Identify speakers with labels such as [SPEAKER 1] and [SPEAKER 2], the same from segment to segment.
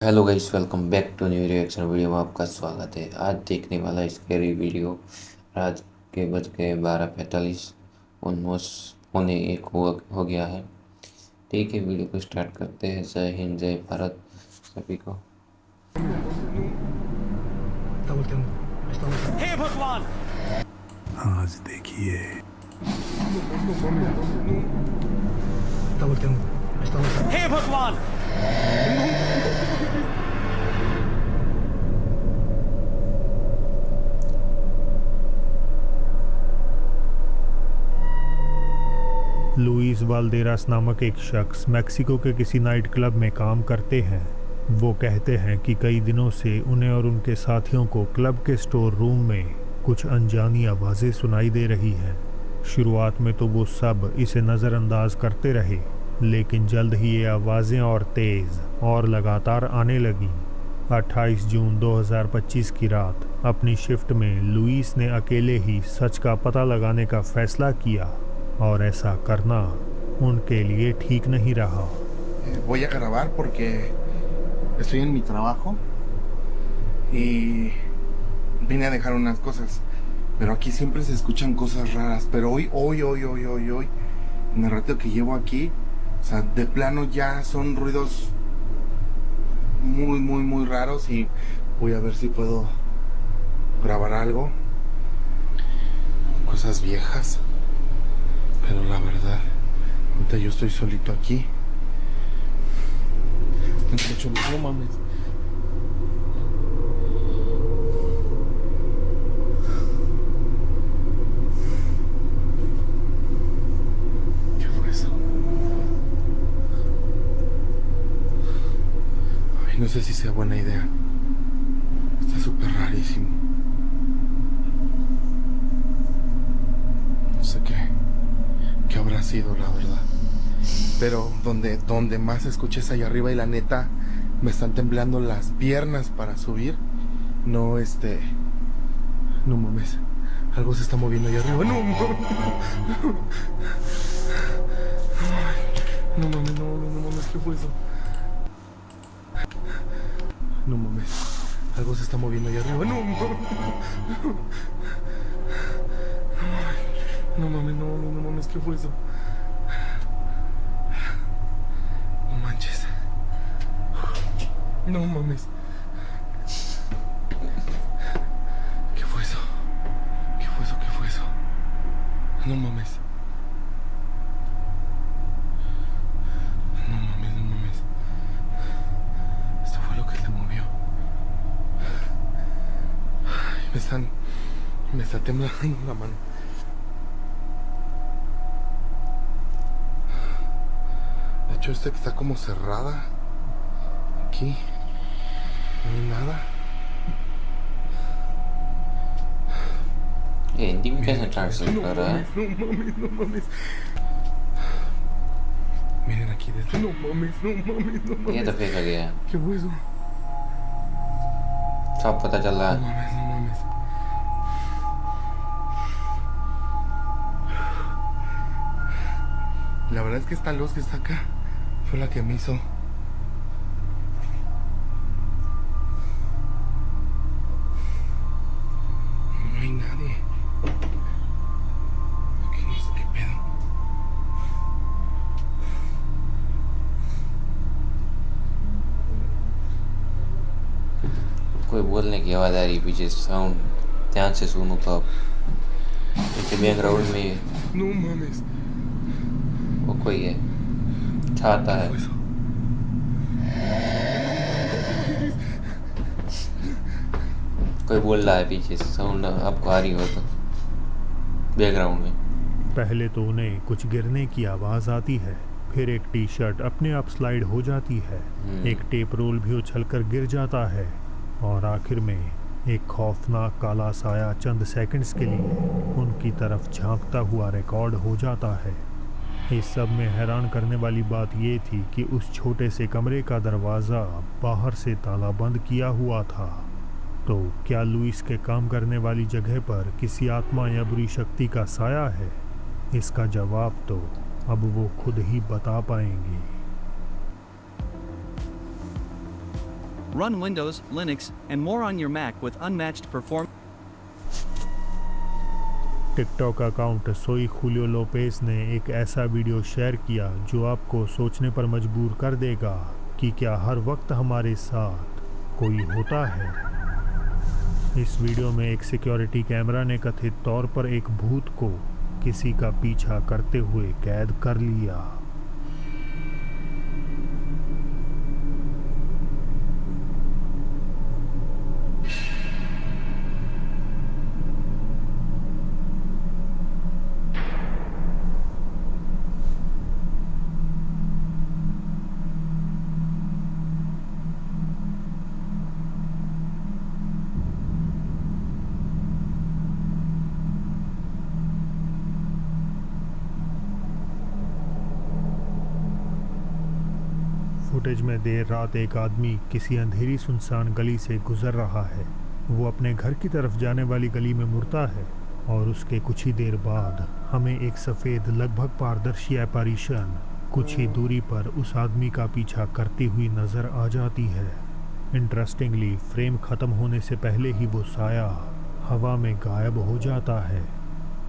[SPEAKER 1] Hello guys, welcome back to new reaction video में आपका स्वागत है। आज देखने वाला स्कैरी वीडियो। रात के बज गए 12:45, ऑलमोस्ट पौने एक हो गया है। ठीक है, वीडियो को स्टार्ट करते हैं। जय हिंद, जय भारत सभी को।
[SPEAKER 2] हे भगवान,
[SPEAKER 3] आज देखिए
[SPEAKER 2] हे भगवान,
[SPEAKER 3] लुइस वाल्देरास नामक एक शख्स मैक्सिको के किसी नाइट क्लब में काम करते हैं। वो कहते हैं कि कई दिनों से उन्हें और उनके साथियों को क्लब के स्टोर रूम में कुछ अनजानी आवाज़ें सुनाई दे रही हैं। शुरुआत में तो वो सब इसे नज़रअंदाज करते रहे, लेकिन जल्द ही ये आवाज़ें और तेज़ और लगातार आने लगीं। 28 जून 2025 की रात अपनी शिफ्ट में लुइस ने अकेले ही सच का पता लगाने का फैसला किया, और ऐसा करना उनके लिए ठीक नहीं रहा।
[SPEAKER 4] Voy a grabar porque estoy en mi trabajo y vine a dejar unas cosas, pero aquí siempre se escuchan cosas raras, pero hoy, en el rato que llevo aquí, o sea, de plano ya son ruidos muy raros y voy a ver si puedo grabar algo, cosas viejas, pero la verdad, ahorita yo estoy solito aquí. No mames. ¿Qué fue eso? Ay, no sé si sea buena idea. Está súper rarísimo. No sé qué habrá sido, la verdad. Pero donde más escuches allá arriba y la neta me están temblando las piernas para subir. No, no mames. Algo se está moviendo allá arriba. No mames. No mames, ¿qué fue eso? No mames. Algo se está moviendo allá arriba. No mames, ¿qué fue eso? No manches. No mames. ¿Qué fue eso? ¿Qué fue eso? ¿Qué fue eso? No mames. No mames. Esto fue lo que se movió. Ay, me está temblando la mano. De hecho, que está como cerrada. Aquí no hay nada.
[SPEAKER 1] ये हिंदी में कैसे translate कर रहा है?
[SPEAKER 4] No mames. Miren aquí de esto. No mames.
[SPEAKER 1] ये तो फेंका गया है,
[SPEAKER 4] ¿Qué fue eso?
[SPEAKER 1] सब पता चल रहा
[SPEAKER 4] No
[SPEAKER 1] है।
[SPEAKER 4] mames. La verdad es que esta luz que está acá fue la que me hizo. No hay nadie. Aquí no sé qué pedo.
[SPEAKER 1] कोई बोलने की आवाज़ आ रही है पीछे, साउंड ध्यान से सुनो तो आप। पीछे बैकग्राउंड में
[SPEAKER 4] No mames.
[SPEAKER 1] वो कोई है, छाता
[SPEAKER 4] ¿Qué
[SPEAKER 1] है।
[SPEAKER 4] fue eso?
[SPEAKER 1] कोई बोल रहा है पीछे, साउंड आपको आ रही हो तो बैकग्राउंड में।
[SPEAKER 3] पहले तो उन्हें कुछ गिरने की आवाज़ आती है, फिर एक टी शर्ट अपने आप स्लाइड हो जाती है, एक टेप रोल भी उछलकर गिर जाता है, और आखिर में एक खौफनाक काला साया चंद सेकंड्स के लिए उनकी तरफ झांकता हुआ रिकॉर्ड हो जाता है। इस सब में हैरान करने वाली बात ये थी कि उस छोटे से कमरे का दरवाज़ा बाहर से ताला बंद किया हुआ था। तो क्या लुइस के काम करने वाली जगह पर किसी आत्मा या बुरी शक्ति का साया है? इसका जवाब तो अब वो खुद ही बता पाएंगे।
[SPEAKER 2] Run Windows, Linux, and more on your Mac with unmatched performance.
[SPEAKER 3] TikTok account सोई खुलियो लोपेज ने एक ऐसा वीडियो शेयर किया जो आपको सोचने पर मजबूर कर देगा कि क्या हर वक्त हमारे साथ कोई होता है। इस वीडियो में एक सिक्योरिटी कैमरा ने कथित तौर पर एक भूत को किसी का पीछा करते हुए कैद कर लिया। फुटेज में देर रात एक आदमी किसी अंधेरी सुनसान गली से गुजर रहा है। वो अपने घर की तरफ जाने वाली गली में मुड़ता है और उसके कुछ ही देर बाद हमें एक सफ़ेद लगभग पारदर्शी एपारिशन कुछ ही दूरी पर उस आदमी का पीछा करती हुई नज़र आ जाती है। इंटरेस्टिंगली फ्रेम ख़त्म होने से पहले ही वो साया हवा में गायब हो जाता है।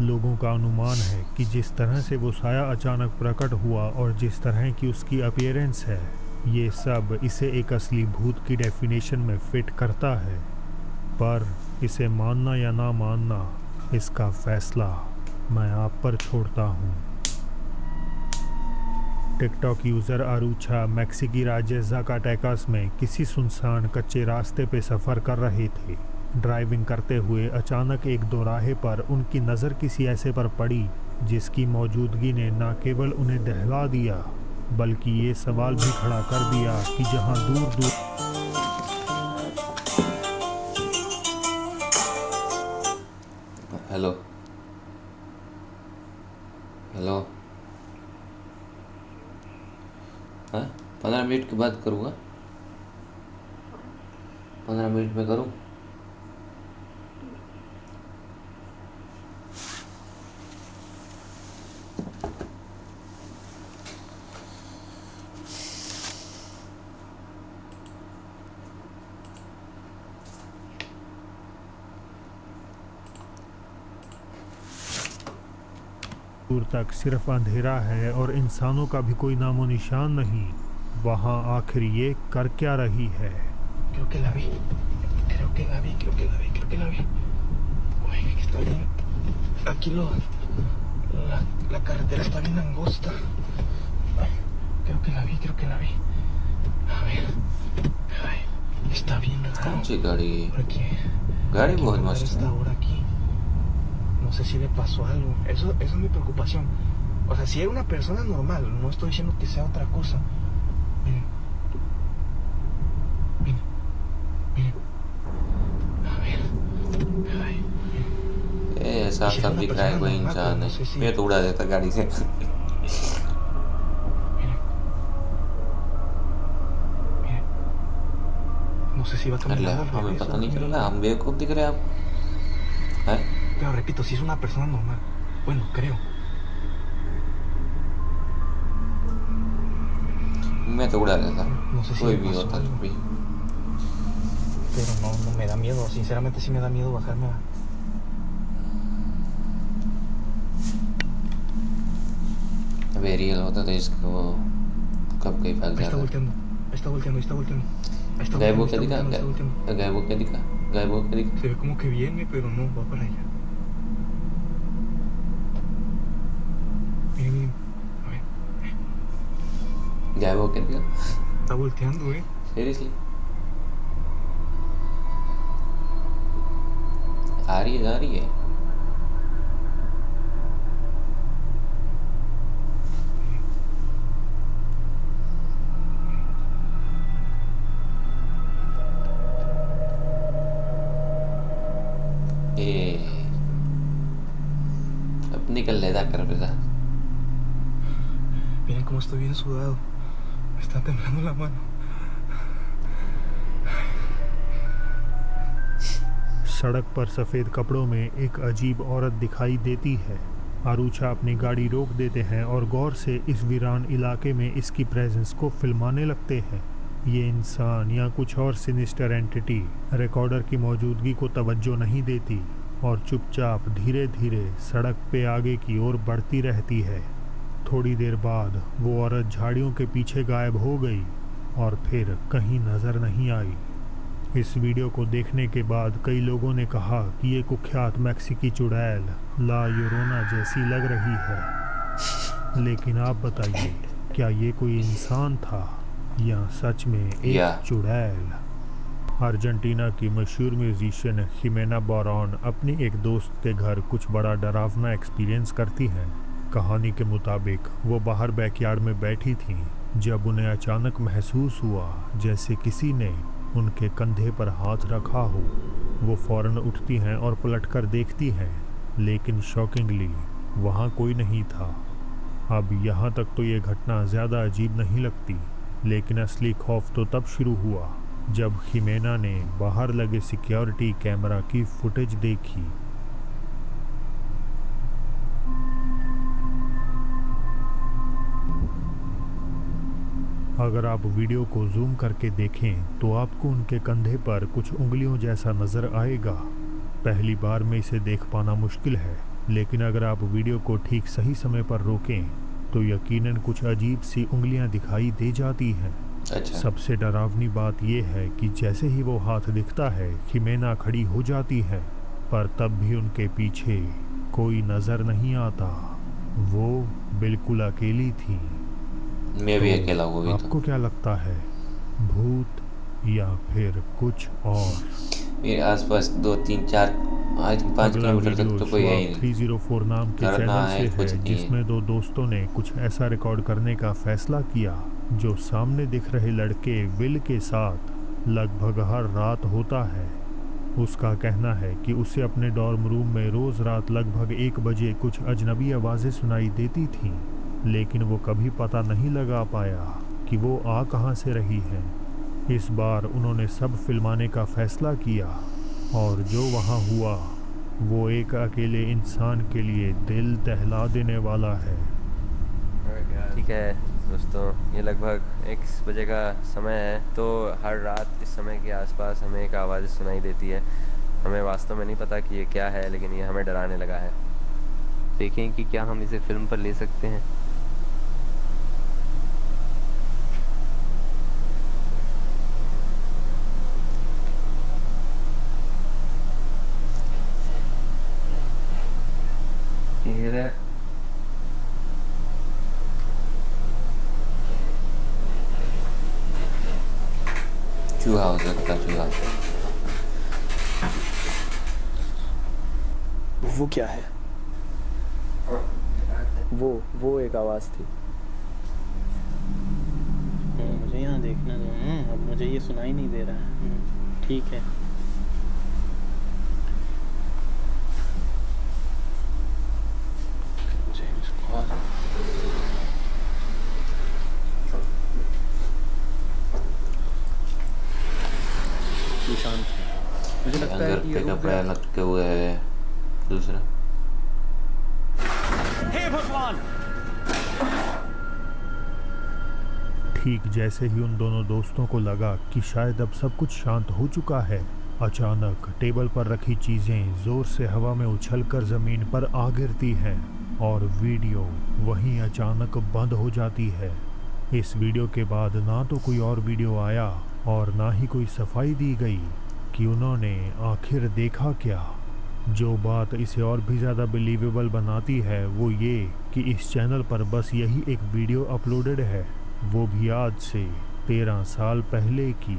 [SPEAKER 3] लोगों का अनुमान है कि जिस तरह से वो साया अचानक प्रकट हुआ और जिस तरह की उसकी अपीयरेंस है, ये सब इसे एक असली भूत की डेफिनेशन में फिट करता है। पर इसे मानना या ना मानना, इसका फैसला मैं आप पर छोड़ता हूँ। टिकटॉक यूज़र आरूछा मैक्सिकी राज्य ज़ाकाटेकास में किसी सुनसान कच्चे रास्ते पे सफ़र कर रहे थे। ड्राइविंग करते हुए अचानक एक दोराहे पर उनकी नज़र किसी ऐसे पर पड़ी जिसकी मौजूदगी ने न केवल उन्हें दहला दिया बल्कि ये सवाल भी खड़ा कर दिया कि जहां दूर दूर
[SPEAKER 1] हेलो हेलो, हाँ 15 मिनट के बाद करूँगा, 15 मिनट में करूँ।
[SPEAKER 3] दूर तक सिर्फ अंधेरा है और इंसानों का भी कोई नामो निशान नहीं। वहाँ आखिर ये कर क्या रही है?
[SPEAKER 4] Creo que la vi. Creo que la vi. Creo que la vi. Uy, que está bien. Aquí la carretera está bien angosta. Ay, creo que la vi. A ver. Ay, está bien raro.
[SPEAKER 1] कौन सी गाड़ी है?
[SPEAKER 4] Porque
[SPEAKER 1] गाड़ी
[SPEAKER 4] aquí
[SPEAKER 1] बहुत
[SPEAKER 4] me
[SPEAKER 1] मस्त
[SPEAKER 4] esta
[SPEAKER 1] है।
[SPEAKER 4] hora aquí. No sé si le pasó algo. Eso es mi preocupación. O sea, si era una persona normal, no estoy diciendo que sea otra cosa. Miren. A ver. Ay,
[SPEAKER 1] ये साफ साफ दिख रहा है कोई इंसान है। मैं तो उड़ा देता गाड़ी से।
[SPEAKER 4] no sé si va
[SPEAKER 1] अरे
[SPEAKER 4] caminando al
[SPEAKER 1] हमें
[SPEAKER 4] revés
[SPEAKER 1] पता
[SPEAKER 4] o
[SPEAKER 1] नहीं
[SPEAKER 4] qué.
[SPEAKER 1] चल रहा, हम बेवकूफ़ दिख रहे हैं आपको, हैं?
[SPEAKER 4] Pero repito, si es una persona normal. Bueno, creo.
[SPEAKER 1] मैं तो उड़ा देता,
[SPEAKER 4] No sé si
[SPEAKER 1] कोई
[SPEAKER 4] le
[SPEAKER 1] भी
[SPEAKER 4] pasó
[SPEAKER 1] होता
[SPEAKER 4] algo.
[SPEAKER 1] भी।
[SPEAKER 4] Pero no me da miedo. Sinceramente sí me da miedo bajarme a...
[SPEAKER 1] अबे रियल होता तो इसको कब कहीं भाग
[SPEAKER 4] Ahí está
[SPEAKER 1] जाता।
[SPEAKER 4] volteando. Ahí está volteando. Ahí está volteando. Ahí está
[SPEAKER 1] गायब
[SPEAKER 4] volteando.
[SPEAKER 1] होके दिखा,
[SPEAKER 4] Está volteando.
[SPEAKER 1] गायब होके दिखा, गायब होके दिखा।
[SPEAKER 4] Se ve como que viene, pero no, va para allá. Miren, miren. A ver.
[SPEAKER 1] गायब होके दिखा।
[SPEAKER 4] Está volteando,
[SPEAKER 1] सीरियसली आ रही है। अब निकल लेता कर बेटा।
[SPEAKER 4] Miren cómo estoy bien sudado. Me está temblando la mano.
[SPEAKER 3] सड़क पर सफ़ेद कपड़ों में एक अजीब औरत दिखाई देती है। आरूछा अपनी गाड़ी रोक देते हैं और गौर से इस वीरान इलाके में इसकी प्रेजेंस को फिल्माने लगते हैं। ये इंसान या कुछ और सिनिस्टर एंटिटी रिकॉर्डर की मौजूदगी को तवज्जो नहीं देती और चुपचाप धीरे धीरे सड़क पे आगे की ओर बढ़ती रहती है। थोड़ी देर बाद वो औरत झाड़ियों के पीछे गायब हो गई और फिर कहीं नज़र नहीं आई। इस वीडियो को देखने के बाद कई लोगों ने कहा कि ये कुख्यात मैक्सिकी चुड़ैल ला योरोना जैसी लग रही है। लेकिन आप बताइए, क्या ये कोई इंसान था या सच में एक चुड़ैल? अर्जेंटीना की मशहूर म्यूजिशियन हिमेना बोरॉन अपनी एक दोस्त के घर कुछ बड़ा डरावना एक्सपीरियंस करती हैं। कहानी के मुताबिक वो बाहर बैकयार्ड में बैठी थीं जब उन्हें अचानक महसूस हुआ जैसे किसी ने उनके कंधे पर हाथ रखा हो। वो फ़ौरन उठती हैं और पलटकर देखती हैं, लेकिन शॉकिंगली वहाँ कोई नहीं था। अब यहाँ तक तो ये घटना ज़्यादा अजीब नहीं लगती, लेकिन असली खौफ तो तब शुरू हुआ जब हिमेना ने बाहर लगे सिक्योरिटी कैमरा की फुटेज देखी। अगर आप वीडियो को जूम करके देखें तो आपको उनके कंधे पर कुछ उंगलियों जैसा नज़र आएगा। पहली बार में इसे देख पाना मुश्किल है, लेकिन अगर आप वीडियो को ठीक सही समय पर रोकें तो यकीनन कुछ अजीब सी उंगलियां दिखाई दे जाती हैं।
[SPEAKER 1] अच्छा।
[SPEAKER 3] सबसे डरावनी बात यह है कि जैसे ही वो हाथ दिखता है, हिमेना खड़ी हो जाती है, पर तब भी उनके पीछे कोई नज़र नहीं आता। वो बिल्कुल अकेली थी।
[SPEAKER 1] मैं भी अकेला हुआ भी
[SPEAKER 3] आपको क्या लगता है, भूत या फिर कुछ और?
[SPEAKER 1] मेरे आसपास 2-3-4 5 किलोमीटर तक तो कोई है ही नहीं।
[SPEAKER 3] 304 नाम के
[SPEAKER 1] करना
[SPEAKER 3] चैनल
[SPEAKER 1] है
[SPEAKER 3] से
[SPEAKER 1] कुछ
[SPEAKER 3] है,
[SPEAKER 1] नहीं।
[SPEAKER 3] जिसमें दो दोस्तों ने कुछ ऐसा रिकॉर्ड करने का फैसला किया जो सामने दिख रहे लड़के विल के साथ लगभग हर रात होता है। उसका कहना है कि उसे अपने डॉर्म रूम में रोज़ रात लगभग 1 बजे कुछ अजनबी आवाज़ें सुनाई देती थीं, लेकिन वो कभी पता नहीं लगा पाया कि वो आ कहाँ से रही हैं। इस बार उन्होंने सब फिल्माने का फैसला किया और जो वहाँ हुआ वो एक अकेले इंसान के लिए दिल दहला देने वाला है।
[SPEAKER 5] ठीक है दोस्तों, ये लगभग 1 बजे का समय है, तो हर रात इस समय के आसपास हमें एक आवाज़ सुनाई देती है। हमें वास्तव में नहीं पता कि ये क्या है, लेकिन ये हमें डराने लगा है।
[SPEAKER 6] देखें कि क्या हम इसे फिल्म पर ले सकते हैं।
[SPEAKER 1] चूहा हो सकता, चूहा।
[SPEAKER 7] वो क्या है? वो एक आवाज़ थी।
[SPEAKER 8] मुझे यहाँ देखना दो। अब मुझे ये सुनाई नहीं दे रहा है। ठीक है। शांत है। मुझे लगता है
[SPEAKER 1] अंदर
[SPEAKER 8] कि ये
[SPEAKER 1] पे
[SPEAKER 8] रुक
[SPEAKER 1] कपड़ा
[SPEAKER 8] गया।
[SPEAKER 1] लटके हुए है। दूसरा
[SPEAKER 3] ठीक जैसे ही उन दोनों दोस्तों को लगा कि शायद अब सब कुछ शांत हो चुका है, अचानक टेबल पर रखी चीज़ें ज़ोर से हवा में उछलकर ज़मीन पर आ गिरती हैं और वीडियो वहीं अचानक बंद हो जाती है। इस वीडियो के बाद ना तो कोई और वीडियो आया और ना ही कोई सफाई दी गई कि उन्होंने आखिर देखा क्या। जो बात इसे और भी ज़्यादा बिलीवेबल बनाती है वो ये कि इस चैनल पर बस यही एक वीडियो अपलोडेड है, वो भी आज से 13 साल पहले की।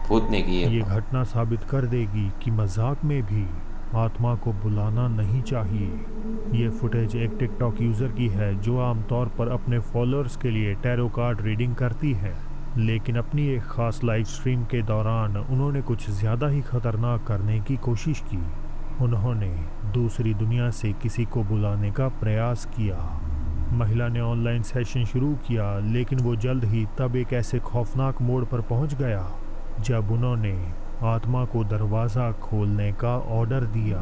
[SPEAKER 1] भूत ने की
[SPEAKER 3] ये
[SPEAKER 1] है।
[SPEAKER 3] घटना साबित कर देगी कि मजाक में भी आत्मा को बुलाना नहीं चाहिए। ये फुटेज एक टिकटॉक यूज़र की है जो आमतौर पर अपने फॉलोअर्स के लिए टैरो कार्ड रीडिंग करती है, लेकिन अपनी एक ख़ास लाइव स्ट्रीम के दौरान उन्होंने कुछ ज़्यादा ही ख़तरनाक करने की कोशिश की। उन्होंने दूसरी दुनिया से किसी को बुलाने का प्रयास किया। महिला ने ऑनलाइन सेशन शुरू किया, लेकिन वो जल्द ही तब एक ऐसे खौफनाक मोड़ पर पहुंच गया जब उन्होंने आत्मा को दरवाज़ा खोलने का ऑर्डर दिया।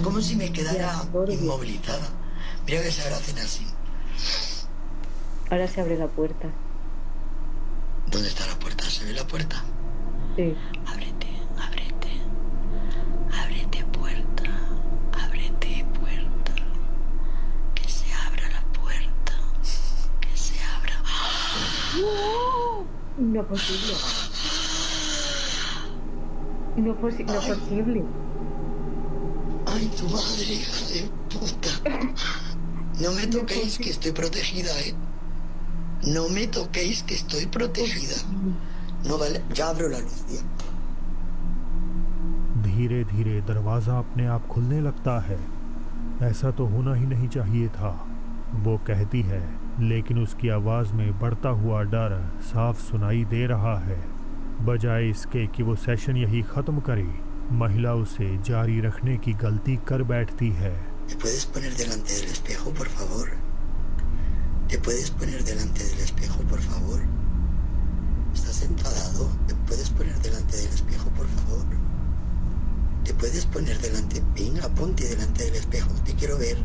[SPEAKER 9] Como si me quedara inmovilizada. Mira que se hacen así.
[SPEAKER 10] Ahora se abre la puerta.
[SPEAKER 9] ¿Dónde está la puerta? ¿Se ve la puerta?
[SPEAKER 10] Sí.
[SPEAKER 9] Ábrete, ábrete. Ábrete puerta. Ábrete puerta. Que se abra la puerta. Que se abra.
[SPEAKER 10] No posible. No posible.
[SPEAKER 9] Ay, tu madre, hija de puta. No me toquéis que estoy protegida, ¿eh? No me toquéis que estoy protegida. No vale, ya abro la luz, tío.
[SPEAKER 3] धीरे धीरे दरवाज़ा अपने आप खुलने लगता है। ऐसा तो होना ही नहीं चाहिए था, वो कहती है, लेकिन उसकी आवाज़ में बढ़ता हुआ डर साफ सुनाई दे रहा है। बजाय इसके कि वो सेशन यही ख़त्म करे, महिला उसे जारी रखने की गलती कर बैठती है।
[SPEAKER 9] ¿Te puedes poner delante del espejo, por favor? ¿Te puedes poner delante del espejo, por favor? ¿Estás enfadado? ¿Te puedes poner delante del espejo, por favor? ¿Te puedes poner delante? Venga, ponte delante del espejo, te quiero ver.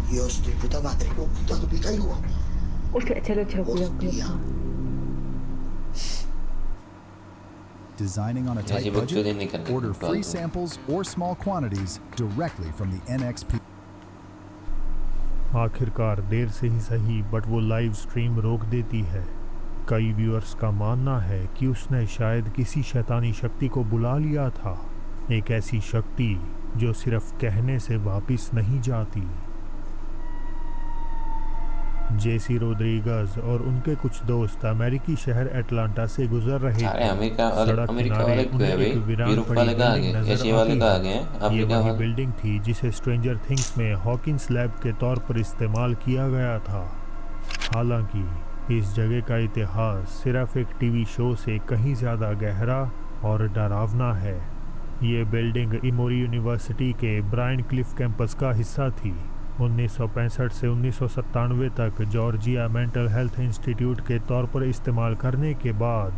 [SPEAKER 9] Dios, tu puta madre, oh, puta, me caigo.
[SPEAKER 10] Hostia, échalo, cuidado.
[SPEAKER 11] Designing on a tight
[SPEAKER 1] ऐसी बकचोदी नहीं
[SPEAKER 11] budget,
[SPEAKER 1] करनी।
[SPEAKER 11] order free samples or small quantities directly from the NXP.
[SPEAKER 3] आखिरकार देर से ही सही, but वो live stream रोक देती है। कई व्यूअर्स का मानना है कि उसने शायद किसी शैतानी शक्ति को बुला लिया था, एक ऐसी शक्ति जो सिर्फ कहने से वापस नहीं जाती। जेसी रोड्रिगज और उनके कुछ दोस्त अमेरिकी शहर एटलांटा से गुजर रहे
[SPEAKER 1] अरे
[SPEAKER 3] थे।
[SPEAKER 1] अमेरिका
[SPEAKER 3] सड़क
[SPEAKER 1] वाले
[SPEAKER 3] किनारे
[SPEAKER 1] क्यों है
[SPEAKER 3] उन्हें
[SPEAKER 1] भाई?
[SPEAKER 3] एक वीरान
[SPEAKER 1] यूरोप
[SPEAKER 3] पड़ी
[SPEAKER 1] वाले कहाँ
[SPEAKER 3] बिल्डिंग
[SPEAKER 1] गए?
[SPEAKER 3] नजर
[SPEAKER 1] एशिया वाले
[SPEAKER 3] आती
[SPEAKER 1] कहाँ
[SPEAKER 3] है।
[SPEAKER 1] गए?
[SPEAKER 3] ये
[SPEAKER 1] अफ्रीका
[SPEAKER 3] वही
[SPEAKER 1] वाले?
[SPEAKER 3] बिल्डिंग थी जिसे स्ट्रेंजर थिंग्स में हॉकिंस लैब के तौर पर इस्तेमाल किया गया था। हालांकि इस जगह का इतिहास सिर्फ एक टीवी शो से कहीं ज़्यादा गहरा और डरावना है। ये बिल्डिंग इमोरी यूनिवर्सिटी के ब्रायन क्लिफ कैंपस का हिस्सा थी। 1965 से 1997 तक जॉर्जिया मेंटल हेल्थ इंस्टीट्यूट के तौर पर इस्तेमाल करने के बाद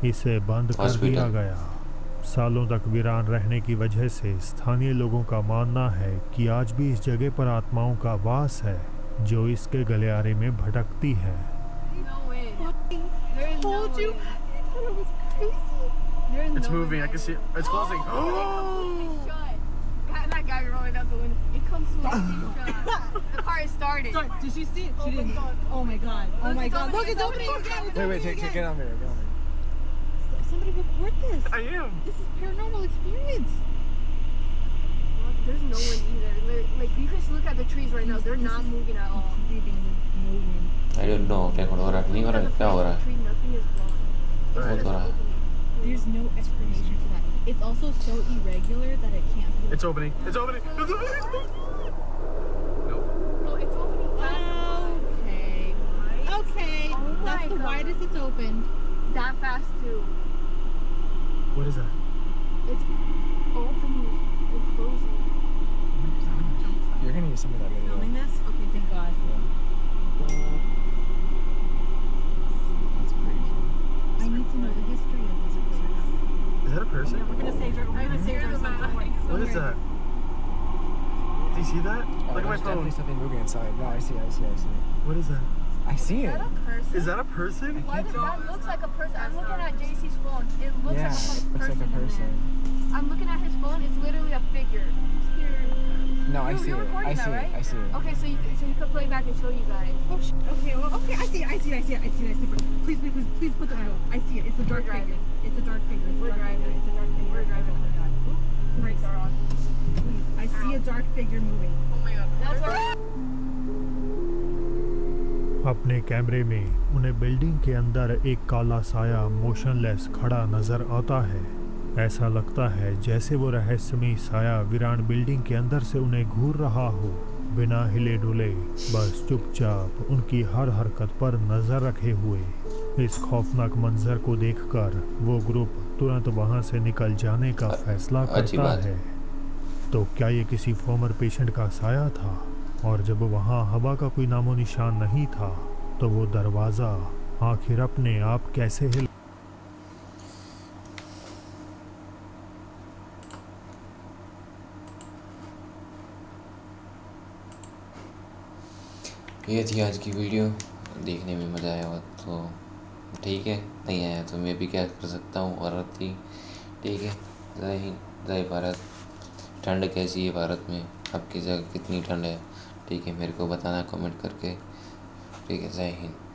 [SPEAKER 3] इसे बंद कर दिया गया। सालों तक वीरान रहने की वजह से स्थानीय लोगों का मानना है कि आज भी इस जगह पर आत्माओं का वास है जो इसके गलियारे में भटकती है।
[SPEAKER 12] It's moving. I can see it. It's closing.
[SPEAKER 13] That guy rolling out the window. It comes slowly shut. The car is started.
[SPEAKER 14] Did she see it? She didn't. Oh my god. Oh my god. Look, it's opening again.
[SPEAKER 12] Wait, get on there. Get on there.
[SPEAKER 14] Somebody record this.
[SPEAKER 12] I am.
[SPEAKER 14] This is paranormal experience.
[SPEAKER 13] There's no wind either. Like you can look at the trees right now. They're not moving at all.
[SPEAKER 14] No wind.
[SPEAKER 1] I don't know क्या हो रहा है, नहीं हो रहा है, क्या हो रहा है?
[SPEAKER 13] Nothing is wrong.
[SPEAKER 1] बहुत हो रहा है।
[SPEAKER 14] There's no explanation for that. It's also so irregular that it can't be.
[SPEAKER 12] It's opening. It's opening. It's opening.
[SPEAKER 13] No, it's opening fast.
[SPEAKER 14] Okay. Okay.
[SPEAKER 13] Oh
[SPEAKER 14] That's the widest it's opened.
[SPEAKER 13] That fast too.
[SPEAKER 12] What is that?
[SPEAKER 13] It's opening and closing.
[SPEAKER 12] You're gonna need some of that video.
[SPEAKER 14] Filming this? Okay, thank God.
[SPEAKER 12] That's crazy.
[SPEAKER 14] I need to know the history of this place.
[SPEAKER 12] Is that a person?
[SPEAKER 14] We're gonna save her. We're gonna save her something.
[SPEAKER 12] What is that? Do you see that?
[SPEAKER 15] Oh,
[SPEAKER 12] Look at my
[SPEAKER 15] there's definitely
[SPEAKER 12] phone.
[SPEAKER 15] something moving inside. No, I see.
[SPEAKER 12] What is that?
[SPEAKER 15] I see it.
[SPEAKER 12] Is that a person?
[SPEAKER 13] Why does that looks like a person? I'm looking at JC's phone. It looks
[SPEAKER 15] Yeah,
[SPEAKER 13] like a
[SPEAKER 15] looks like a person.
[SPEAKER 13] I'm looking at his phone. It's literally a figure.
[SPEAKER 15] No, I see
[SPEAKER 13] You're
[SPEAKER 15] it.
[SPEAKER 13] recording
[SPEAKER 15] I
[SPEAKER 13] that,
[SPEAKER 15] see
[SPEAKER 13] right?
[SPEAKER 15] it. I see it.
[SPEAKER 13] Okay, so you could play back and show you guys.
[SPEAKER 14] Oh, okay, well, okay, I see it. Please put the video. I see it. It's a dark figure. It's a dark figure.
[SPEAKER 13] We're driving.
[SPEAKER 14] It's a dark figure.
[SPEAKER 13] We're driving. Oh my god.
[SPEAKER 14] Brakes are on. Please, I see a dark figure moving.
[SPEAKER 13] Oh my god. That's where.
[SPEAKER 3] अपने कैमरे में उन्हें building के अंदर एक काला साया motionless खड़ा नजर आता है। ऐसा लगता है जैसे वो रहस्यमयी साया वीरान बिल्डिंग के अंदर से उन्हें घूर रहा हो, बिना हिले डुले, बस चुपचाप उनकी हर हरकत पर नजर रखे हुए। इस खौफनाक मंजर को देखकर वो ग्रुप तुरंत वहां से निकल जाने का फैसला करता है। तो क्या ये किसी फॉर्मर पेशेंट का साया था? और जब वहां हवा का कोई नामो निशान नहीं था, तो वो दरवाज़ा आखिर अपने आप कैसे हिल?
[SPEAKER 1] ये थी आज की वीडियो। देखने में मज़ा आया हो तो ठीक है, नहीं आया तो मैं भी क्या कर सकता हूँ, औरत थी। ठीक है, जय हिंद, जय भारत। ठंड कैसी है भारत में, आपकी जगह कितनी ठंड है? ठीक है, मेरे को बताना कमेंट करके। ठीक है, जय हिंद।